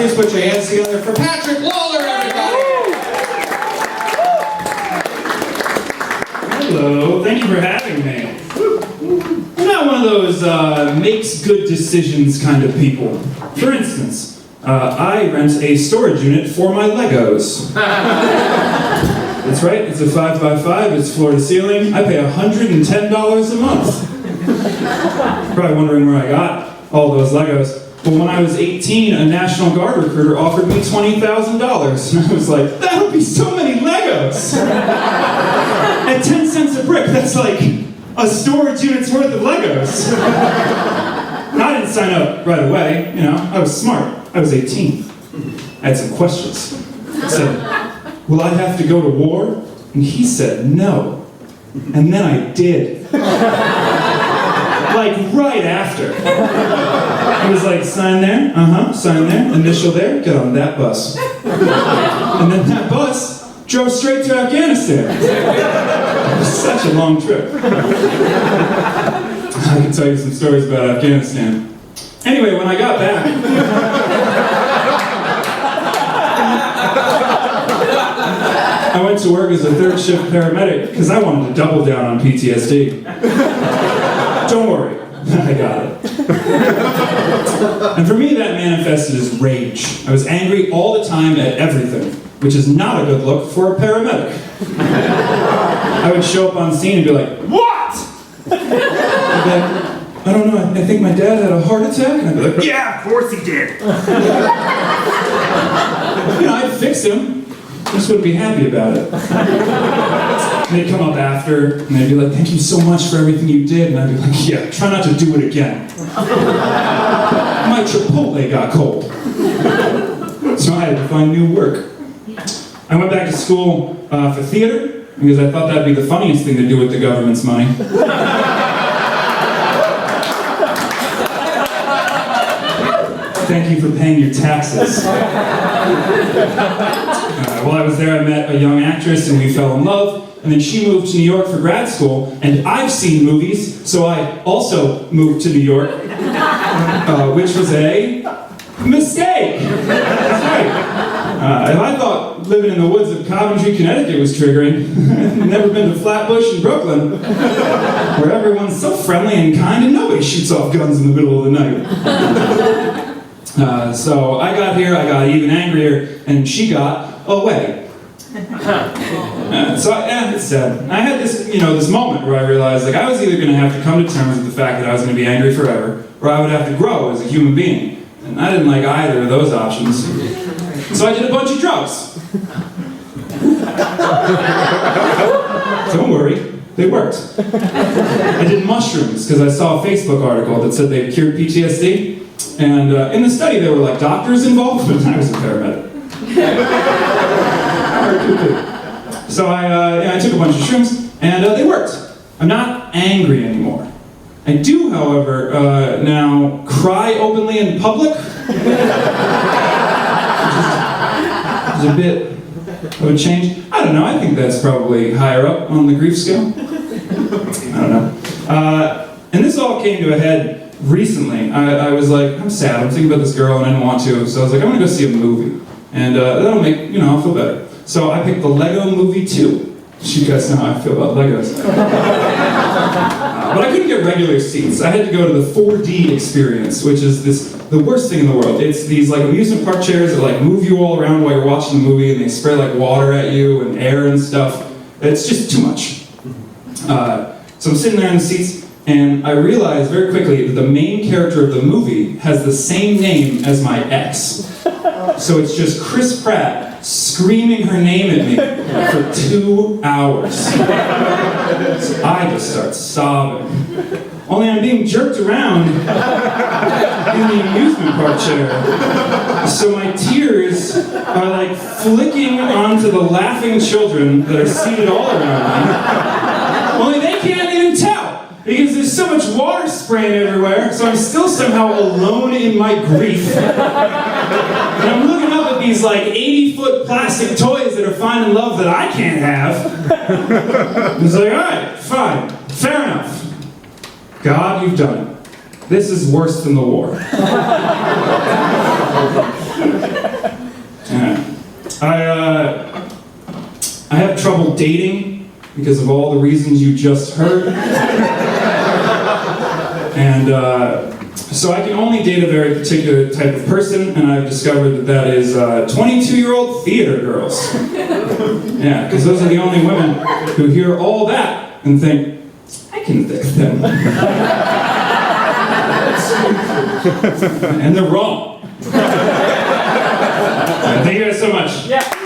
please put your hands together for Patrick Lawler, everybody! Hello, thank you for having me. I'm not one of those makes good decisions kind of people. For instance, I rent a storage unit for my Legos. That's right, it's a 5x5, it's floor to ceiling. I pay $110 a month. Probably wondering where I got all those Legos. But when I was 18, a National Guard recruiter offered me $20,000. And I was like, that would be so many Legos! At 10 cents a brick, that's like a storage unit's worth of Legos. And I didn't sign up right away, you know, I was smart. I was 18. I had some questions. I said, will I have to go to war? And he said, no. And then I did. Like, right after. He was like, sign there, sign there, initial there, get on that bus. And then that bus drove straight to Afghanistan. It was such a long trip. I can tell you some stories about Afghanistan. Anyway, when I got back, I went to work as a third shift paramedic because I wanted to double down on PTSD. Don't worry, I got it. And for me, that manifested as rage. I was angry all the time at everything, which is not a good look for a paramedic. I would show up on scene and be like, what? I'd be like, I don't know, I think my dad had a heart attack. And I'd be like, yeah, of course he did. You know, I'd fix him. I just wouldn't be happy about it. And they'd come up after, and they'd be like, thank you so much for everything you did. And I'd be like, yeah, try not to do it again. My Chipotle got cold. So I had to find new work. I went back to school for theater, because I thought that'd be the funniest thing to do with the government's money. Thank you for paying your taxes. While I was there, I met a young actress and we fell in love. And then she moved to New York for grad school. And I've seen movies, so I also moved to New York, which was a mistake. That's right. If I thought living in the woods of Coventry, Connecticut was triggering, I've never been to Flatbush in Brooklyn, where everyone's so friendly and kind and nobody shoots off guns in the middle of the night. So I got here, I got even angrier, and she got away. It's sad. I had this, this moment where I realized, I was either going to have to come to terms with the fact that I was going to be angry forever, or I would have to grow as a human being. And I didn't like either of those options. So I did a bunch of drugs. Don't worry, they worked. I did mushrooms because I saw a Facebook article that said they cured PTSD. And in the study, there were doctors involved, but I was a paramedic. So I took a bunch of shrooms, and they worked. I'm not angry anymore. I do, however, now cry openly in public. Which is a bit of a change. I don't know, I think that's probably higher up on the grief scale. I don't know. And this all came to a head recently. I was like, I'm sad, I'm thinking about this girl and I didn't want to, so I was like, I'm gonna go see a movie. And that'll make, I'll feel better. So I picked the Lego Movie 2. You guys know how I feel about Legos. But I couldn't get regular seats. I had to go to the 4D experience, which is the worst thing in the world. It's these amusement park chairs that move you all around while you're watching the movie, and they spray water at you and air and stuff. It's just too much. So I'm sitting there in the seats, and I realized very quickly that the main character of the movie has the same name as my ex. So it's just Chris Pratt screaming her name at me for 2 hours. So I just start sobbing. Only I'm being jerked around in the amusement park chair. So my tears are flicking onto the laughing children that are seated all around me. Only they can't even tell, because there's so much water spraying everywhere, so I'm still somehow alone in my grief. And I'm looking up at these 80-foot plastic toys that are finding love that I can't have. It's alright, fine, fair enough. God, you've done it. This is worse than the war. trouble dating because of all the reasons you just heard. And so I can only date a very particular type of person, and I've discovered that that is 22-year-old theater girls. Yeah, because those are the only women who hear all that and think, I can fix them. And they're wrong. Thank you guys so much. Yeah.